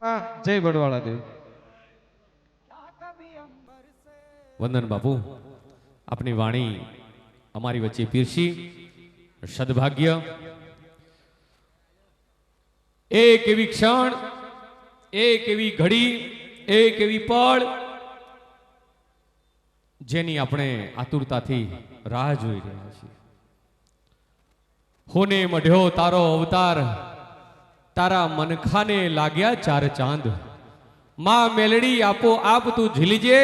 જય બડવાળા દેવ. વંદન બાપુ, આપની વાણી અમારી વચ્ચે પીરસી સદભાગ્ય. એક એવી ક્ષણ, એક એવી ઘડી, એક એવી પળ જેની આપણે આતુરતાથી રાહ જોઈ રહ્યા છીએ. હોને મઢ્યો તારો અવતાર, તારા મનખાને લાગ્યા ચાર ચાંદ. માં મેલડી આપો આપ તું ઝીલજે,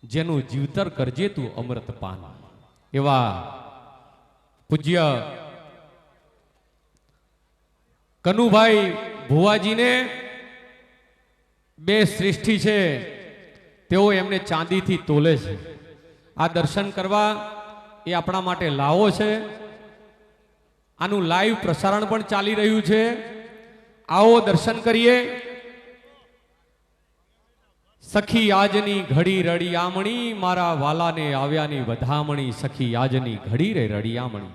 જેનું જીવતર કરજે તું અમૃત પાન. એવા પૂજ્ય કનુભાઈ ભુવાજીને બે સૃષ્ટિ છે, તેઓ એમને ચાંદીથી તોલે છે. આ દર્શન કરવા એ આપણા માટે લાવો છે. આનું લાઈવ પ્રસારણ પણ ચાલી રહ્યું છે. આવો દર્શન કરીએ. સખી આજની ઘડી રડિયામણી, મારા વાલાને આવ્યાની વધામણી. સખી આજની ઘડી રે રડિયામણી.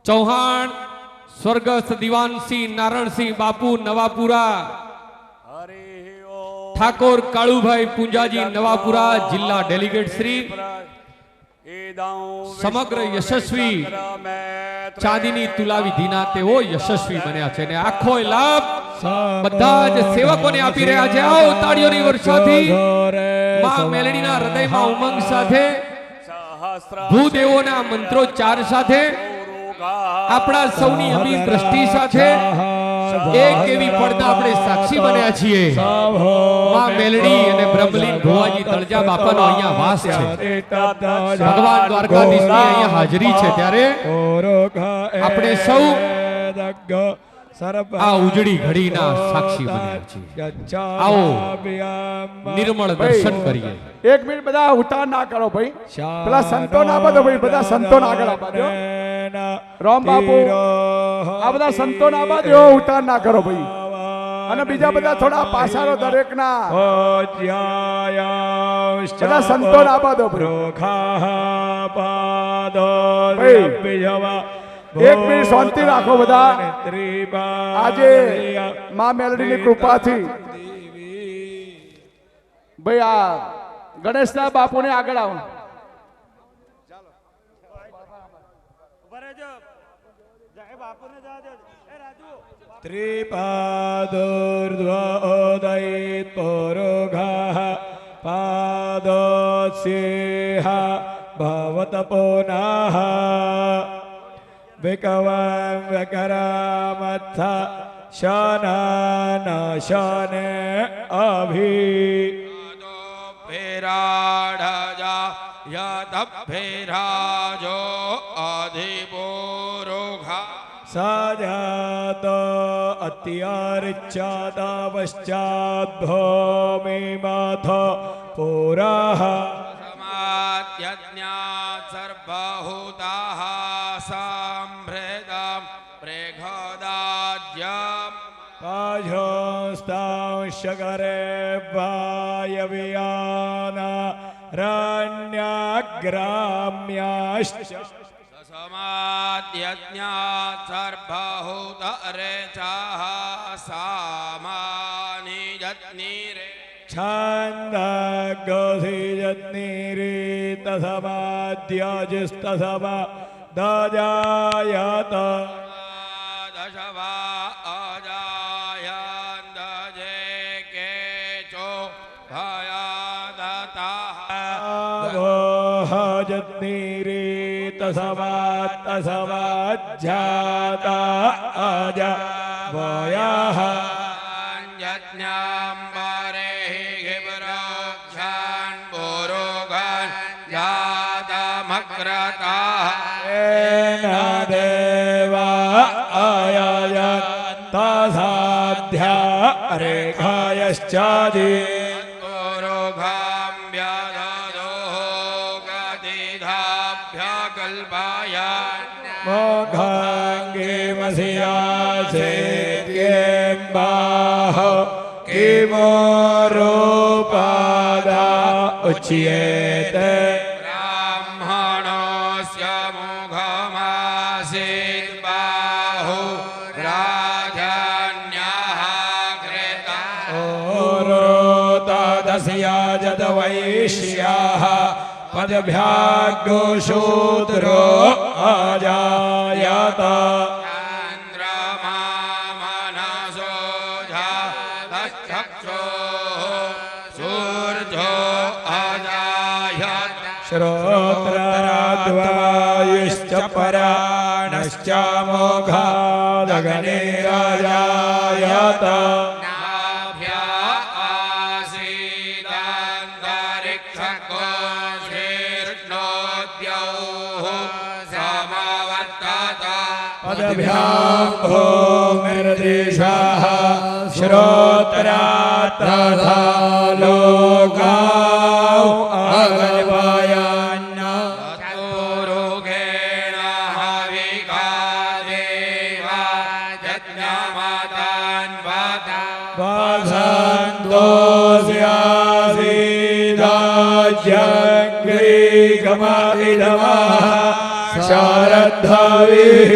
ચૌહાણ સ્વર્ગસ્થ દીવાનસિંહ નારણસિંહ બાપુ નવાપુરા, ઠાકોર કાળુભાઈ પૂંજાજી નવાપુરા જિલ્લા ડેલિગેટ શ્રી, સમગ્ર યશસ્વી ચાંદીની તુલા વિધિના તેઓ યશસ્વી બન્યા છે. અને આખો લાભ બધા જ સેવકોને આપી રહ્યા છે. આવો તાળીઓની વર્ષાથી માં મેલડીના હૃદયમાં ઉમંગ સાથે, ભૂદેવોના મંત્રોચ્ચાર સાથે, આપણા સૌની અમી દ્રષ્ટિ સાથે એક એવી પડદા આપણે સાક્ષી બન્યા છીએ. માં મેલડી અને બ્રહ્મલીન ભુવાજી તળજા બાપાનો અહીંયા વાસ છે. ભગવાન દ્વારકાધીશની અહીંયા હાજરી છે. ત્યારે આપણે સૌ આ ઉજળી ઘડીના સાક્ષી બન્યા છીએ. આવો નિર્મળ દર્શન કરીએ. એક મિનિટ બધા ઉતાર ના કરો ભાઈ, પેલા સંતો ના આપો ભાઈ, બધા સંતો ના આગળ આપો. રામ બાપુ આ બધા સંતો ના આપો, ઉતાર ના કરો ભાઈ. અને બીજા બધા થોડા પાસારો દરેક ના બધા સંતો ના આપો ભાઈ. એક મિનિટ શાંતિ રાખો બધા. આજે માં મેલડીની કૃપાથી ભાઈ આ ગણેશના બાપુને આગળ આવો. ત્રિપાદોર્ધ્વોદયિત પુરુષઃ પાદોસ્યેહ ભવત પુનઃ વિકવં વિકરામથ શનન શને અભિ ફેરાઢજા યતફેરાજો અધિપુરુષા સજાત અત્યાર્ચાત પશ્ચાદ ભૂમિમથ પુરઃ સમાત્યજ્ઞાત સર્વહૂતાઃ સંભૃતં પ્રેખદાજ્યં પાજોસ્તાંશકરે વાયવ્યાન રણ્યગ્રામ્યાશ્ચ સમાદ્યજ્ઞાત સર્વહૂતરેચાઃ સામાનિયજ્ઞિરે છાંદગોધિયજ્ઞિરીતસમાદ્યજસ્તસમા દજાયત દશવા અજાયંદજે કેચો ભયાદતાઃ ગોહજ્ઞિરીતસમાત્તસમાજ્જાતા અજ વયઃ યજ્ઞામ્બરે ગિબ્રક્ષાન પુરુષાન જાતમગ્રતાઃ એન દેવા આયયત તસાધ્યા રેખાયશ્ચાદિ પુરુષાં વ્યદદો ગતિધાભ્ય કલ્પાયાન મોઘાંગીમસ્યાસે કેમ્બાહ કિમોરૂપાદા ઉચ્યતે બ્રાહ્મણોસ્ય મુખમાસી दस्याजदवैश्याः पदभ्याग्नो शूद्रो अजायत चन्द्रमा मनसो जातश्चक्षुः सूर्यो अजायत श्रोत्राद्वायुश्च पराणश्च मोघादगणेराजायत नाभ्या आसीदन्तरिक्षकोशीर्ष्णोद्यौः समवर्तत पदभ्यां भूमिर्देशाः श्रोत्रात् तथा लोकाौ अगल्पायान् चतुरुगेण हविका देवा यज्ञमतान्वत वासन्तोऽस्यासीदाज्यग्रीकमहितमः शारद्धाविः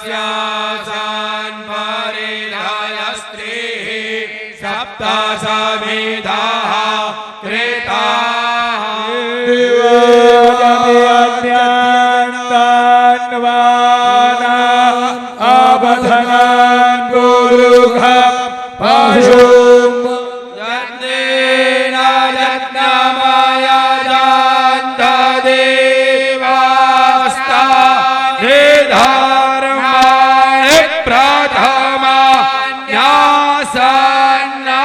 स्यासान् परिधायस्त्रीः सप्त समिधाः कृताः अबधनान् गुरुघं पशुं यज्ञेन यज्ञमयजान्तदेवास्ता निधर्माणि प्रथमा न्यासन्ना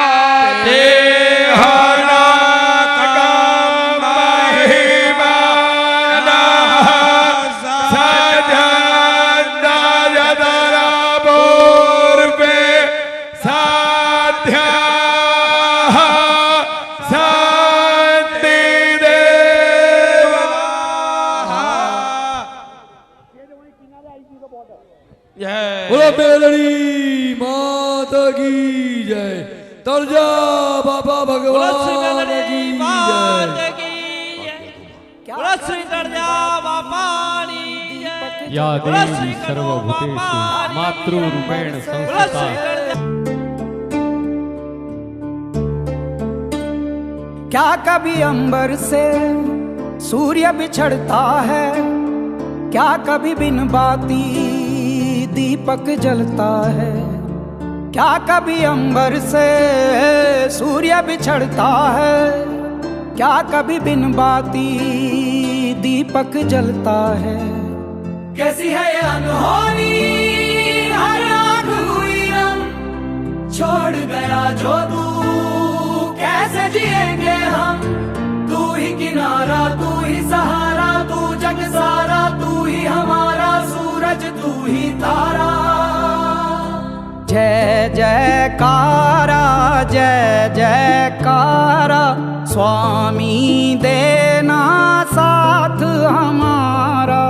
બોલો મેલડી માતા કી જય તળજા બાબા ભગવાન કી જય યા દેવી સર્વભૂતેષુ માતૃરૂપેણ સંસ્થિતા क्या कभी अंबर से सूर्य बिछड़ता है, क्या कभी बिन बाती दीपक जलता है, क्या कभी अंबर से सूर्य बिछड़ता है, क्या कभी बिन बाती दीपक जलता है। कैसी है ये अनहोनी हर आँख हुई रंग, छोड़ गया जो तू कैसे जिएंगे हम। तू ही किनारा, तू ही सहारा, तू जग सारा, तू ही हमारा सूरज, तू ही तारा। जय जयकारा, जय जयकारा, स्वामी देना साथ हमारा।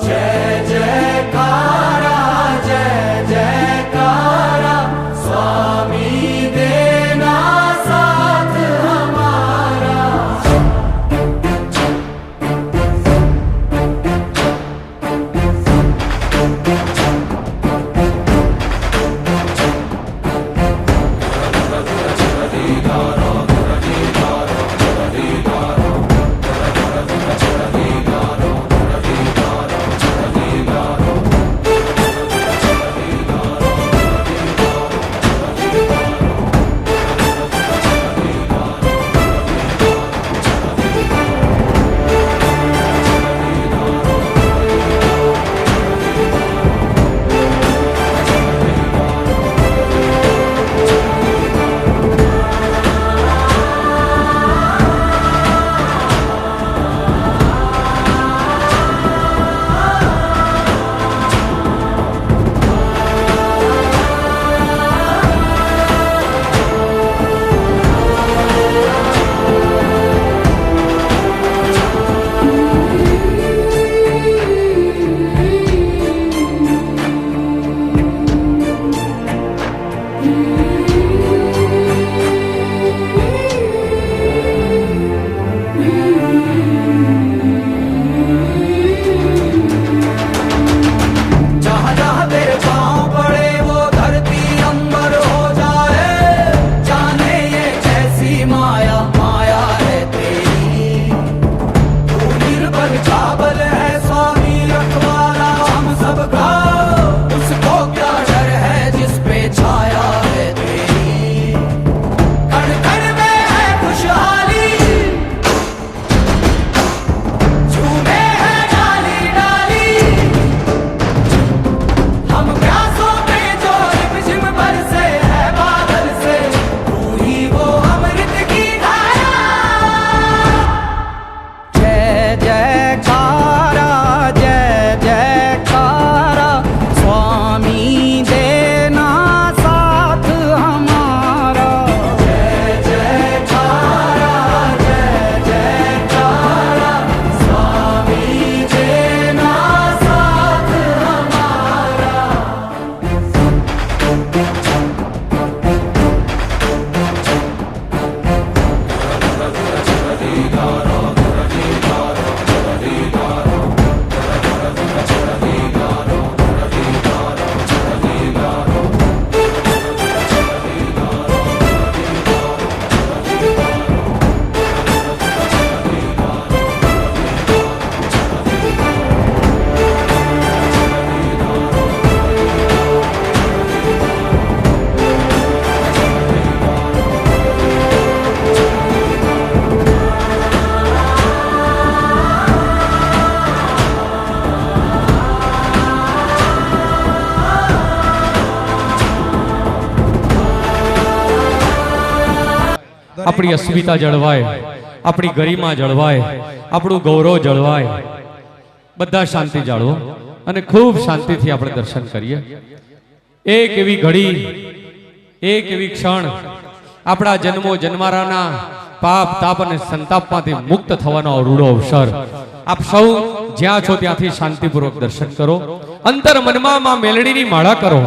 जय जयकारा, जय जयकारा, स्वामी देना साथ हमारा। આપણી અસ્મિતા જળવાય, આપણી ગરિમા જળવાય, આપણું ગૌરવ જળવાય. બધા શાંતિ જાળવો અને ખૂબ શાંતિથી આપણે દર્શન કરીએ. એક એવી ઘડી, એક એવી ક્ષણ, આપણા જન્મો જન્મારાના પાપ તાપ અને સંતાપમાંથી મુક્ત થવાનો અરૂડો અવસર. આપ સૌ જ્યાં છો ત્યાંથી શાંતિપૂર્વક દર્શન કરો. અંતર મનમાં માં મેલડીની માળા કરો,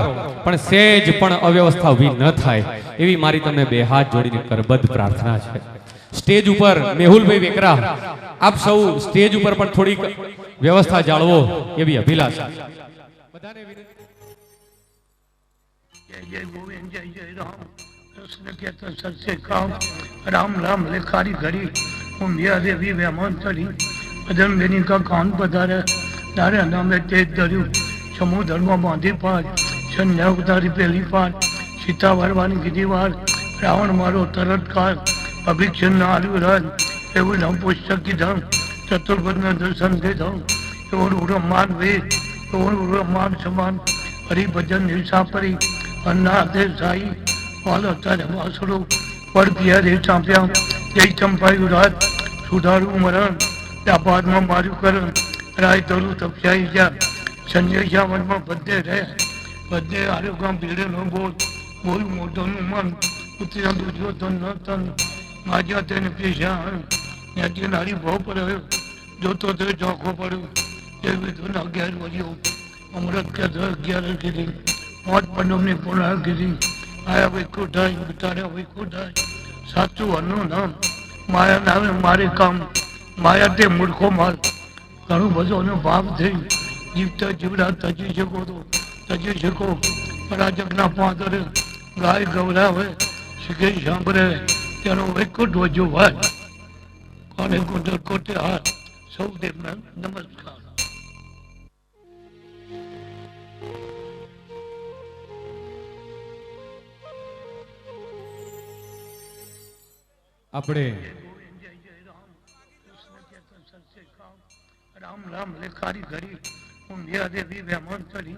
પણ સેજ પણ અવ્યવસ્થા ઊભી ન થાય એવી મારી તમને બે હાથ જોડીને કરબદ્ધ પ્રાર્થના છે. સ્ટેજ ઉપર મેહુલભાઈ વેકરા, આપ સૌ સ્ટેજ ઉપર પણ થોડીક વ્યવસ્થા જાળવો એવી અભિલાષા. બધાને વિનંતી. जय जय गोविंद जय जय राम कृष्ण के तो सत्य काम राम राम लेखारी घड़ी उमिया देवी वेमान चढ़ी अदम बेनी का कान पधारे नारे नाम तेज धर्यु समूह धर्म बांधी पार संध्या उतारी पहली पार सीता वरवानी गिरी वार रावण मारो तरत काल अभिक्षण नारु राज एवं नाम पुस्तक की धम चतुर्भुज में दर्शन दे धम एवं मान वेद एवं मान समान हरिभजन निशा परी अन्नादे साई वालो तारे वासुरो पर पिया रे चांप्या जय चंपायु राज सुधारू मरण त्याबाद में मारू करण राय तोरू तपशाई जा संजय शावन में बद्दे रहे बद्दे आरोग्य भीड़े नो बोल बोल मोटो नु मन उतरा दूजो तन न तन माजा तेन पेशा न्याजी नारी भाव पर जो तो ते जोखो पड़ो जय विधुन 11 वरियो अमृत के 11 के दिन मौत पंडोमनी पूर्णागिरी आया वैकुंठाई बिताड़्या वैकुंठाई साचू अनु नाम माया नामे मारे काम माया ते मूर्खो माल घणो बधो नो भाव थई जीवता जीवड़ा तजी શકો તો તજી શકો પરાજકના પાદર ગાય ગવરાવે શીખે સાંભળે તેનો વૈકુંઠ વજો ભાઈ કોને કુંડલ કોટે હાથ સૌ દેવના નમસ્કાર. આપણે राम राम लेखारी घड़ी उमिया देवी वेमान चढ़ी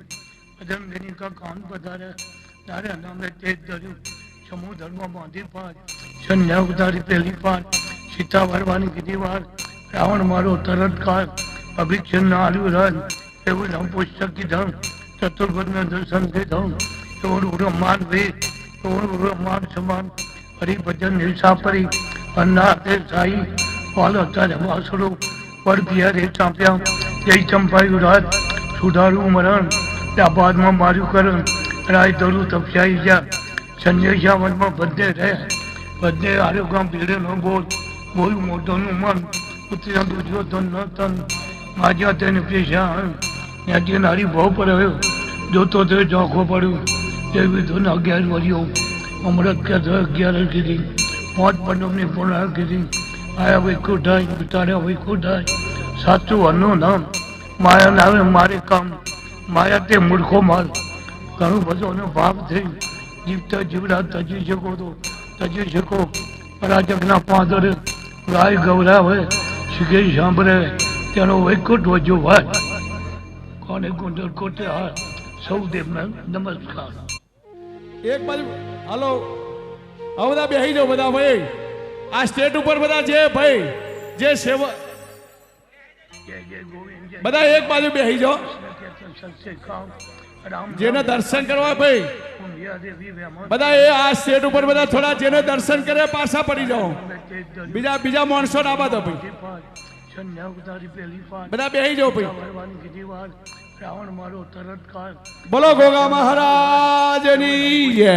अदम बेनी का कान पधारे नारे नाम तेज धर्यु समूह धर्म बांधी पार संध्या उतारी पहली पार सीता वरवानी गिरी वार रावण मारो तरत काल अभिक्षण नारु राज एवं नाम पुस्तक की धम चतुर्भुज में दर्शन दे धम एवं मान वेद एवं मान समान हरिभजन निशा परी अन्नादे साई वालो तारे वासुरो पर पिया रे चांप्या जय चंपायु राज सुधारू मरण त्याबाद में मारू करण राय तोरू तपशाई जा संजय शावन में बद्दे रहे बद्दे आरोग्य भीड़े नो बोल बोल मोटो नु मन उतरा दूजो तन न तन माजा तेन पेशा न्याजी नारी भाव पर जो तो ते जोखो पड़ो जय विधुन 11 वरियो अमृत के 11 के दिन मौत पंडोमनी पूर्णागिरी आया वैकुंठाई बिताड़्या वैकुंठाई साचू अनु नाम माया नामे मारे काम माया ते मूर्खो माल घणो बधो नो भाव थई जीवता जीवड़ा तजी શકો તો તજી શકો પરાજકના પાદર ગાય ગવરાવે શીખે સાંભળે તેનો વૈકુંઠ વજો ભાઈ કોને કુંડલ કોટે હાથ સૌ દેવના નમસ્કાર. એક બાજુ હાલો હવે બધા બેહી જાઓ બધા ભાઈ આ સ્ટેજ ઉપર બધા જે ભાઈ જે સેવા जय जय गोविंद जय બધા એક બાજુ બેહી જાઓ सत्य काम राम જેને દર્શન કરવા ભાઈ उमिया देवी वेमान બધા એ આ સ્ટેજ ઉપર બધા થોડા જેને દર્શન કરે પાછા પડી જાઓ બીજા માણસો ના બધા ભાઈ संध्या उतारी पहली पार બધા બેહી જાઓ ભાઈ. भगवान गिरी वार रावण मारो तरत काल બોલો ગોગા મહારાજની જય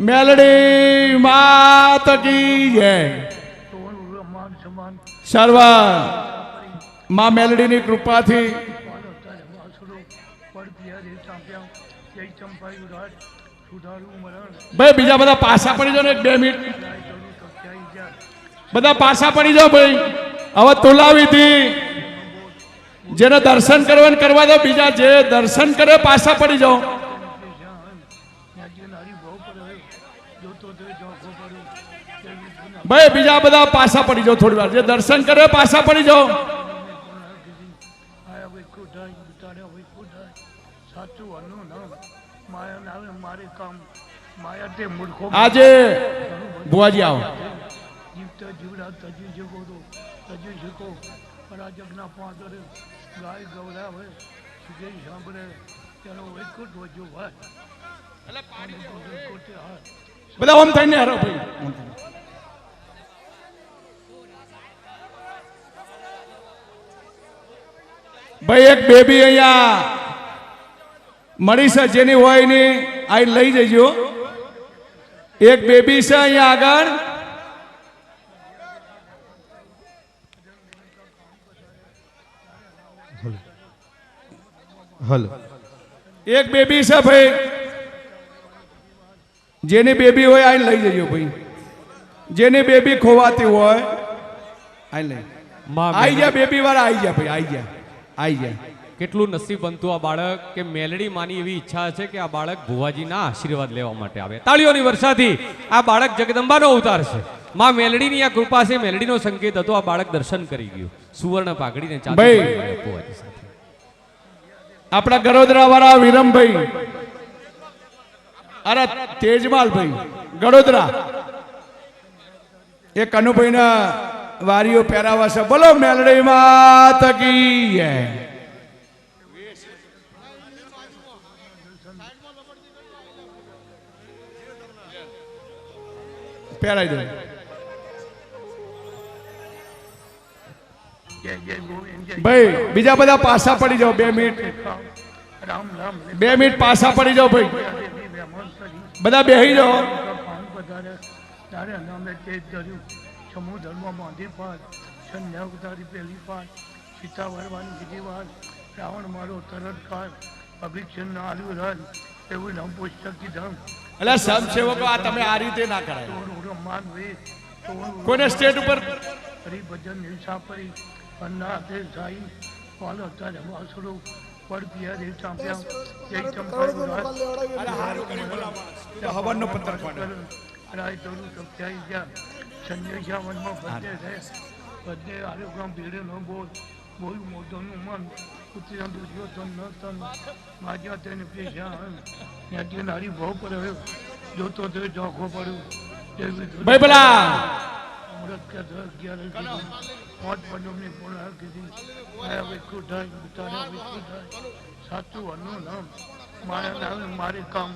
મેલડી માત की जय मान समान સર્વ માં મેલડીની કૃપાથી पर पिया रे चांप्या जय चंपायु राज सुधारू मरण ભાઈ બીજા બધા પાછા પડી જાઓ ને 1-2 મિનિટ બધા પાછા પડી જાઓ ભાઈ. હવે તુલાવીથી જેને દર્શન કરવાનું કરવા દો બીજા જે દર્શન કરે પાછા પડી જાઓ. ભાઈ બીજા બધા પાછા પડી જાઓ થોડી વાર જે દર્શન કરે પાછા પડી જાઓ. आया वैकुंठाई बिताड़्या वैकुंठाई साचू अनु नाम माया नामे मारे काम माया ते मूर्खो આજે બુઆજી આવો જીવડા તજી શકો તો તજી શકો પરાજગના પાદર ગાય ગવરાવે સુગે સાંભળે તેનો વૈકુટ વજો ભાઈ કોટે હાથ બધા ઓમ થઈને હરો ભાઈ ભાઈ એક બેબી અહીંયા મળી છે જેની હોય ને આ લઈ જજો એક બેબી છે અહીંયા આગળ હલો એક બેબી છે ભાઈ જેની બેબી હોય આ લઈ જજો ભાઈ જેની બેબી ખોવાતી હોય આ લઈ માં આઈ જા બેબી વાળા આઈ જા ભાઈ આઈ જા કેટલું નસીબ બનતું આ બાળક કે મેલડી માની એવી ઈચ્છા છે કે આ બાળક ભુવાજીના આશીર્વાદ લેવા માટે આવે તાળીઓની વર્ષાથી આ બાળક જગદંબાનો અવતાર છે માં મેલડીની આ કૃપા છે મેલડીનો સંકેત હતો આ બાળક દર્શન કરી ગયું સુવર્ણ પાઘડીને ચાંદી ભુવાજી સાથે આપણા ગરોદરા વાળા વિરમભાઈ અરે તેજમાલ ભાઈ ગડોદરા એ કનુભાઈ ના વારીઓ પહેરાવા છે બોલો મેલડી માત કી જય પહેરાઈ દો જય જય ગોવિંદ જય ભાઈ બીજા બધા પાછા પડી જાઓ 2 મિનિટ રામ રામ 2 મિનિટ પાછા પડી જાઓ ભાઈ દેવી બ્રાહ્મણ કરી બધા બેહી જાઓ કાન પધારે તારે નામે તેજ ધર્યું સમૂહ ધર્મ બાંધી પાર સંધ્યા ઉતારી પહેલી પાર સીતા વરવાની બીજી વાર રાવણ મારો તરત કાર અભિક્ષણ ના આલ્યું રાજ એવું નામ પુસ્તક કીધમ એટલે સબ સેવકો આ તમે આ રીતે ના કરાય માન વેદ કોને સ્ટેટ ઉપર હરિભજન નિશાપરી અન્ના તે સાઈ વાલો તારે વાસડો પડ પિયા દેવ ચાંપ્યા જય ચંપાયું રાજ હવનનો પત્ર પાડો રાય તોરું સપ્તાઈ ગયા સંજય શા વનમાં બધે રહે બધે આરોગ્ય ભીડે નો બોલ બોલ મોઢોનું મન ઉતર્યા દુર્યોધન ન તન માજ્યા તેને પેશા ત્યાંથી નારી ભાવ પર આવ્યો જોતો તે જોખો પડ્યો ભાઈ પેલા અમૃત કે 11 પાંચ પંડોની પૂર્ણ કીધી માયા વિકુ થાય ઉતાર્યા વિકુ થાય સાચું અન્નું નામ માયા નામે મારે કામ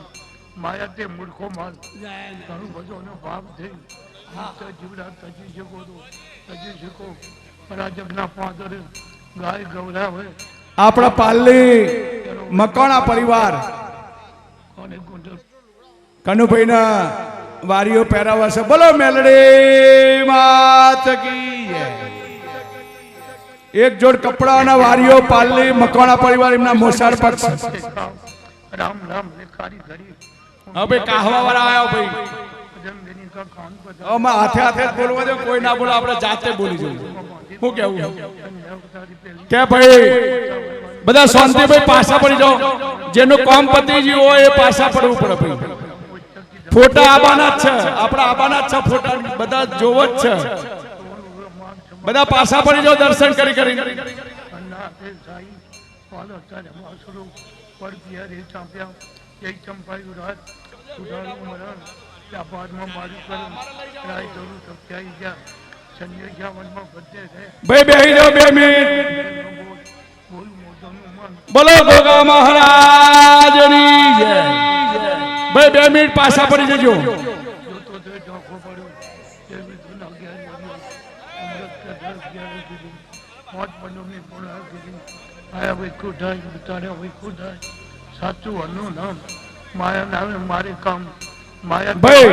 માયા તે મૂર્ખો માલ ઘણું બધોનો ભાવ થઈ જીવડા તજી શકો તો તજી શકો પરાજગના પાદર ગાય ગવરાવે આપણા પાલ્લી મકવાણા પરિવાર કોને ગુંડલ કનુભાઈ ના વારીઓ પહેરાવા છે બોલો મેલડી માત કી જય એક જોડ કપડાના વારીઓ પાલ્લી મકવાણા પરિવાર એમના મોસાળ પક્ષ રામ રામ લેખારી ઘડી હવે કાહવા વાળા આવ્યો ભાઈ જમવેની કા કાન પર આમાં હાથે હાથે જ બોલવા દો કોઈ ના બોલે આપણે જાતે બોલી જોઈએ શું કેવું કે ભાઈ બધા શાંતિભાઈ પાછા પડી જાઓ જેનું કામ પતી ગયું હોય એ પાછા પડવું પડે ભાઈ ફોટા આબાના જ છે આપણા આબાના જ છે ફોટા બધા જોવો જ છે બધા પાછા પડી જાઓ દર્શન કરી કરી અન્ના તે સાઈ વાલો તારે વાસડો પડ પિયા દેવ ચાંપ્યા જય ચંપાયું રાજ સુધારું મરણ વ્યાપારમાં મારું કરું રાય દોરું સપ્તાઈ ગયા સંજય શા વનમાં બધે રહે ભાઈ બેહી જાઓ 2 મિનિટ બોલ મોઢોનું મન બોલો ગોગા મહારાજની જય ભાઈ 2 મિનિટ પાછા પડી જજો જોતો તે જોખો પડ્યો દેવી ધૂના 11 અમૃત કે 11 કીધી પાંચ પંડોની પૂર્ણ કીધી આયા વિકુ થાય ઉતાર્યા વિકુ થાય સાચું અન્નું નામ માયા નામે મારે કામ માયા ભાઈ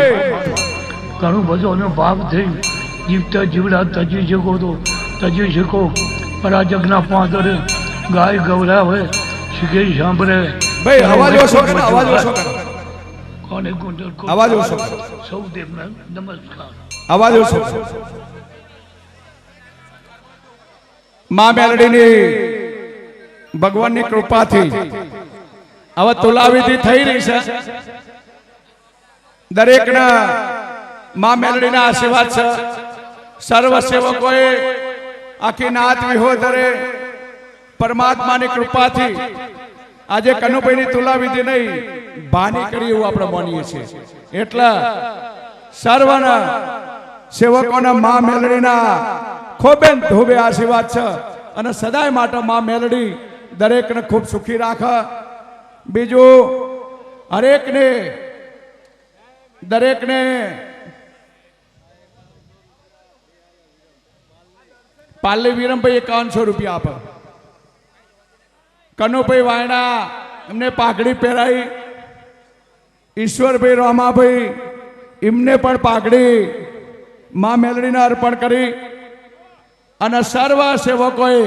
ઘણું બધોનો ભાવ થઈ જીવતા જીવડા તજી શકો તો તજી શકો પરાજગના પાદર ગાય ગવરાવે શીખે સાંભળે ભાઈ અવાજ ઓછો કરો અવાજ ઓછો કરો કોને ગુંડલ અવાજ ઓછો કરો સૌ દેવને નમસ્કાર અવાજ ઓછો કરો માં મેલડીની ભગવાનની કૃપાથી હવે તુલાવિધિ થઈ રહી છે દરેકના માં મેલડીના આશીર્વાદ છે સર્વ સેવકોએ આખી નાત વિહોદરે પરમાત્માની કૃપાથી આજે કનુભાઈની તુલાવિધિ નહીં ભાની કરી એવું આપણે માનીએ છીએ એટલે સર્વના સેવકોના માં મેલડીના ખોબે ધોબે આશીર્વાદ છે અને સદાય માટે માં મેલડી દરેકને ખૂબ સુખી રાખે. બીજું દરેકને પાલ્લી વિરમભાઈ 5100 રૂપિયા આપે. કનુભાઈ વાયણા એમને પાઘડી પહેરાઈ. ઈશ્વરભાઈ રોમાભાઈ એમને પણ પાઘડી માં મેલડીને અર્પણ કરી અને સર્વ સેવકોએ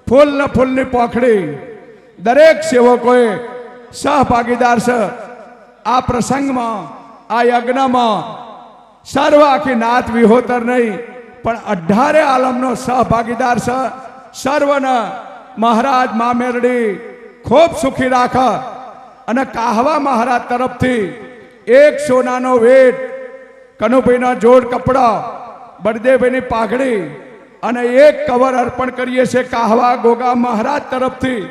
ફૂલની પોખડી દરેક સેવકોએ સહભાગીદાર છે આ પ્રસંગમાં, આ યજ્ઞમાં. સર્વ આખી નાત વિહોતર નહીં પણ 18 આલમનો સહભાગીદાર છે. સર્વને મહારાજ માં મેલડી ખૂબ સુખી રાખે અને કાહવા મહારાજ તરફથી એક સોનાનો વેટ, કનુભાઈના જોડ કપડા, બળદેવભાઈની પાઘડી અને એક કવર અર્પણ કરીએ છીએ કાહવા ગોગા મહારાજ તરફથી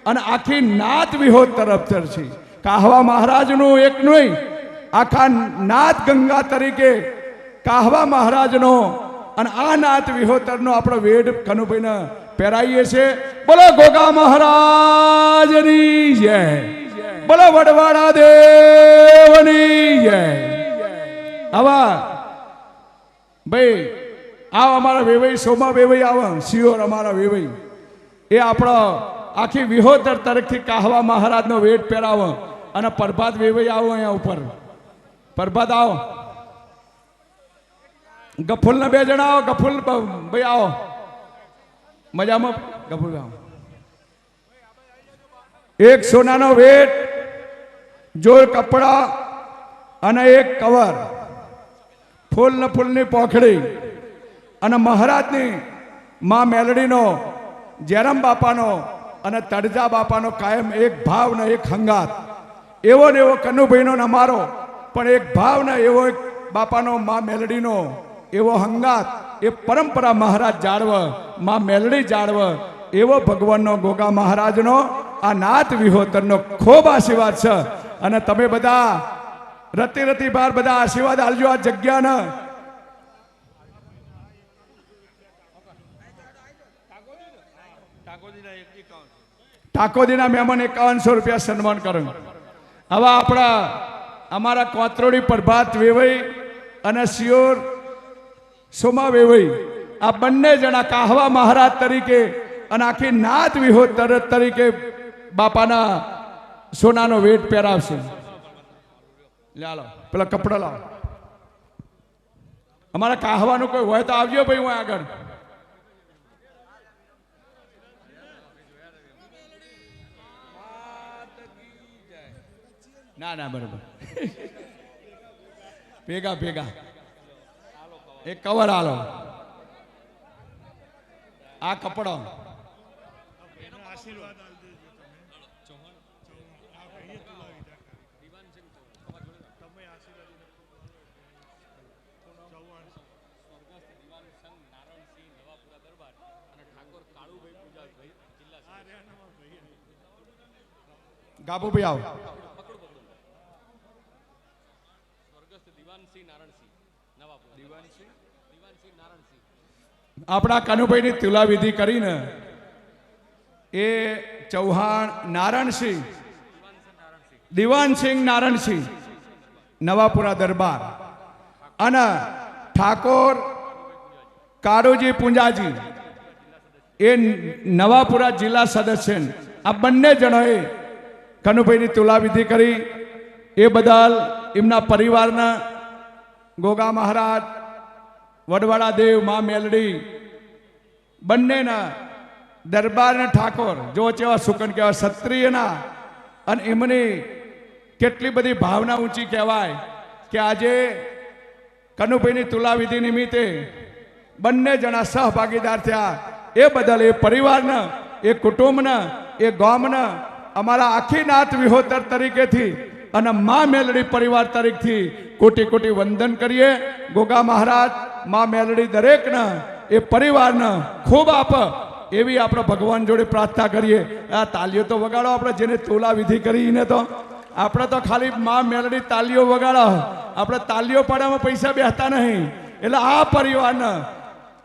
અને આખી નાત વિહોત તરફથી. કાહવા મહારાજનું એક નહીં, આખા નાત ગંગા તરીકે કાહવા મહારાજનો અને આ નાત વિહોતરનો આપણો વેડ કનુભાઈને પહેરાવીએ છીએ. બોલો ગોગા મહારાજની જય, બોલો વડવાડા દેવની જય. આવા ભાઈ આવ અમારા વેવાઈ સોમા વેવાઈ આવા શિયોર અમારા વેવાઈ એ આપણો આખી વિહોતર તરફથી કાહવા મહારાજનો વેટ પહેરાવો અને પ્રભાત વેવાઈ આવો અહીંયા ઉપર. પ્રભાત આવો. ગફુલના 2 જણા આવો. ગફુલ ભાઈ આવો. મજામાં ગફુલ આવો. એક સોનાનો વેટ, જોડ કપડા અને એક કવર, ફૂલની પોખડી અને મહારાજની માં મેલડીનો, જયરામ બાપાનો અને તળજા બાપાનો કાયમ એક ભાવ ને એક હંગાત. એવો ને એવો કનુભાઈનો ને અમારો પણ એક ભાવ ને એવો એક બાપાનો માં મેલડીનો એવો હંગાત, એ પરંપરા મહારાજ જાળવ, માં મેલડી જાળવ. એવો ભગવાનનો ગોગા મહારાજનો આ નાત વિહોતરનો ખૂબ આશીર્વાદ છે. અને તમે બધા રતી બાર બધા આશીર્વાદ આલજો આ જગ્યાને. ટાકોદીના મહેમાન 5100 રૂપિયા સન્માન કરો. હવે આપણા અમારા કોતરોડી પ્રભાત વેવાઈ અને શિયોર સોમા વેવાઈ આ બંને જણા કાહવા મહારાજ તરીકે અને આખી નાત વિહોતર તરીકે બાપાના સોનાનો વેટ પહેરાવશે. લાલો પેલા કપડા લાવો. અમારા કાહવાનું કોઈ હોય તો આવજો ભાઈ હું આગળ. ના બરોબર. ભેગા એક કવર આલો. આ કપડો ગાબુ ભાઈ આવો. આપણા કનુભાઈની તુલા વિધિ કરીને એ ચૌહાણ નારાયણસિંહ, દિવાનસિંહ નારાયણસિંહ નવાપુરા દરબાર અને ઠાકોર કાળુજી પુંજાજી એ નવાપુરા જિલ્લા સદસ્ય. આ બંને જણોએ કનુભાઈની તુલા વિધિ કરી. એ બદલ એમના પરિવારના ગોગા મહારાજ, વડવાડા દેવ, માં મેલડી બંનેના દરબારના ઠાકોર જો કેવા સુકન કહેવાય ક્ષત્રિયના અને એમની કેટલી બધી ભાવના ઊંચી કહેવાય કે આજે કનુભાઈની તુલા વિધિ નિમિત્તે બંને જણા સહભાગીદાર થયા. એ બદલ એ પરિવારના, એ કુટુંબના, એ ગામના અમારા આખી નાત વિહોતર તરીકેથી અને માં મેલડી પરિવાર તરીકેથી કોટી વંદન કરીએ. ગોગા મહારાજ, માં મેલડી દરેકના એ પરિવારને ખૂબ આપે એવી આપણે ભગવાન જોડે પ્રાર્થના કરીએ. આ તાલીઓ તો વગાડો આપણે જેને તુલા વિધિ કરીને. તો આપણે તો ખાલી માં મેલડી તાલીઓ વગાડો. આપણે તાલીઓ પાડવામાં પૈસા બેસતા નહીં. એટલે આ પરિવારને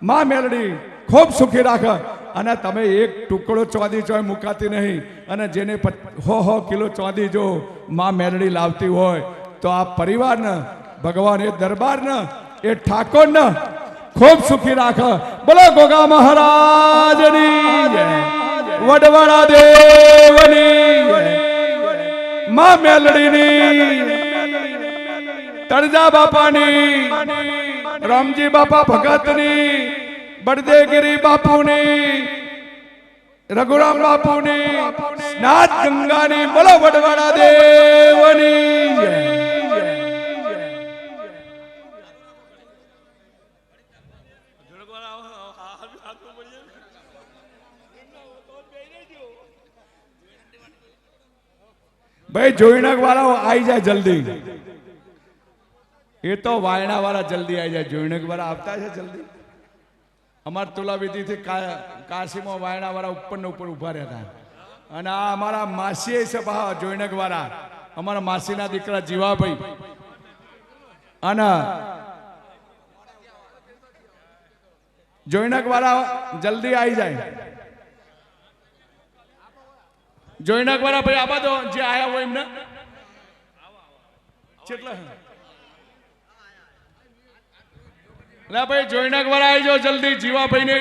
માં મેલડી ખૂબ સુખી રાખે. અને તમે એક ટુકડો ચોદી ચોય મુકાતી નહીં. અને જેને 100 કિલો ચોદી જો માં મેલડી લાવતી હોય તો આ પરિવારને ભગવાન એ દરબારને એ ઠાકોરને ખૂબ સુખી રાખે. બોલો ગોગા મહારાજની જય, વડવાળા દેવની જય, માં મેલડીની, તળજા બાપાની, રામજી બાપા ભગતની, બળદેવગીરી બાપુની, રઘુરામ બાપુની, નાથ ગંગાની, બોલો વડવાળા દેવની જય. ભાઈ જોઈનક વાળા આવી જાય જલ્દી. એ તો વાયણા વાળા જલ્દી આવી જાય. જોઈનક વાળા આવતા છે જલ્દી. અમાર તુલાવિધિ થી કાશીમાં વાયણા વાળા ઉપર ને ઉપર ઉભા રહેતા. અને આ અમારા માસી છે જોઈનક વાળા, અમારા માસીના દીકરા જીવાભાઈ. અને જોઈનક વાળા જલ્દી આવી જાય. જોઈનક વાળા ભાઈ આબા દો જે આયા હોય એમને કેટલા લે ભાઈ જોઈનક વાળા આવી જાઓ જલ્દી જીવાભાઈ ને.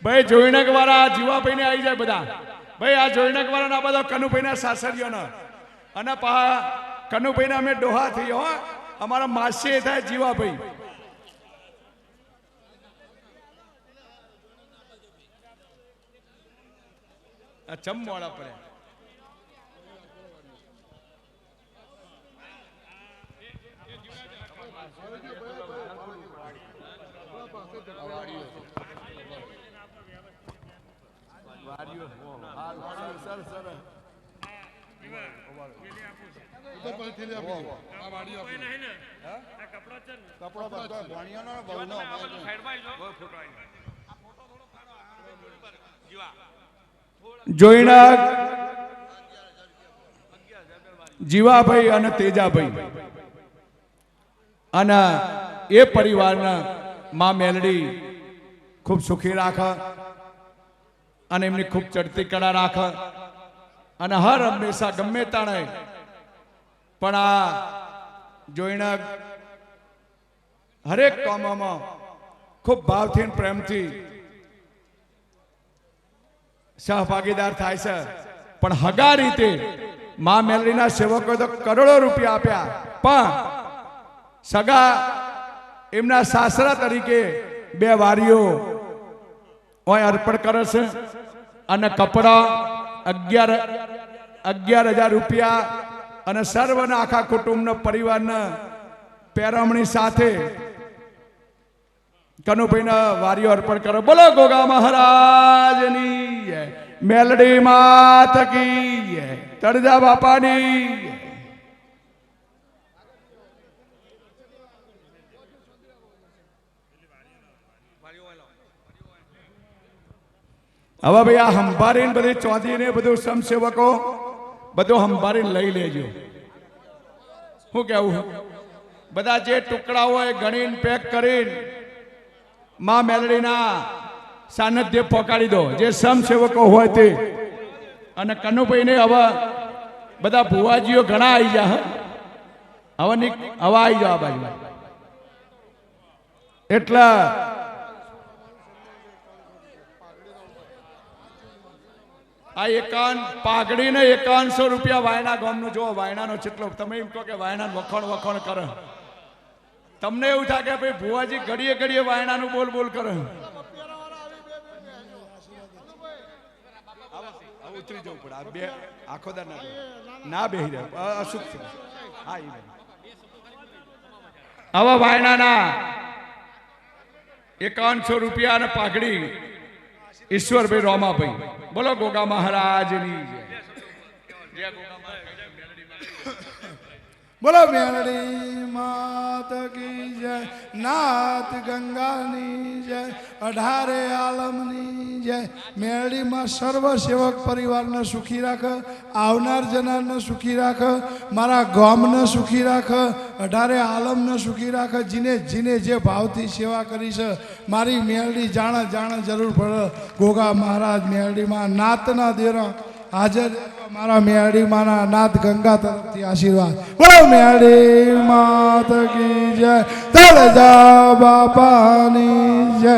ભાઈ જોઈનક વાળા જીવાભાઈ ને આવી જાય બધા. ભાઈ આ જોઈનક વાળા ના બધા કનુભાઈ ના સાસરીઓ અને કનુભાઈ ના અમે ડોહા થઈ હો. અમારા માસી થાય જીવાભાઈ. ચમવાળા પડે. જોઈનક જીવાભાઈ અને તેજાભાઈ અને એ પરિવારના માં મેલડી ખૂબ સુખી રાખે અને એમની ખૂબ ચડતી કળા રાખે. અને હર હંમેશા ગમે તાણે પણ આ જોઈનક હરેક કામમાં ખૂબ ભાવથી અને પ્રેમથી સહભાગીદાર થાય છે. પણ હગા રીતે માં મેલડીના સેવકો તો કરોડો રૂપિયા આપ્યા, પણ સગા એમના સાસરા તરીકે 2 વારીઓ ઓય અર્પણ કરે છે. અને કપડા 11,000 રૂપિયા અને સર્વના આખા કુટુંબના પરિવારના પેરામણી સાથે કનુભાઈના વારીઓ અર્પણ કરો. બોલો ગોગા મહારાજની જય, મેલડી માત કી જય, તળજા બાપાની. હવે ભાઈ આ સંભાળીને બધી ચોધીને બધું સમસેવકો બધું સંભાળીને લઈ લેજો. શું કેવું? બધા જે ટુકડા હોય ગણીને પેક કરીને માં મેલડીના સાનિધ્ય પહોંચાડી દો, જે સમસેવકો હોય તે. અને કનુભાઈને હવે બધા ભુવાજીઓ ઘણા આવી જા. હવે આવી જાઓ આ બાજુ. એટલા આ પાઘડી ને 5100 રૂપિયા વાયણા ગામનું. જો વાયણાનો કેટલો, તમે એમ કહો કે વાયણા વખણ કરે, તમને એવું થાય કે ભાઈ ભુવાજી ઘડીએ ઘડીએ વાયણાનું બોલ કરે. ઉતરી જવું પડે. આ બે આખો દર ના બેહી રહે, અશુભ છે. આવા વાયણાના 5100 રૂપિયા અને પાઘડી ઈશ્વરભાઈ રોમાભાઈ. બોલો ગોગા મહારાજની જય. બોલો મેલડી માત કી જય, નાથ ગંગાની જય, 18 આલમની જય. મેલડીમાં સર્વ સેવક પરિવારને સુખી રાખ, આવનાર જનારને સુખી રાખ, મારા ગામને સુખી રાખ, 18 આલમને સુખી રાખ. જીને જીને જે ભાવથી સેવા કરી છે મારી મેલડી જાણે જાણે જરૂર પડે. ગોગા મહારાજ મેલડીમાં નાતના દેરા હાજર મારા મેલડી માના નાથ ગંગા તરફથી આશીર્વાદ. બોલો મેલડી માત કી જય, તળજા બાપાની જય.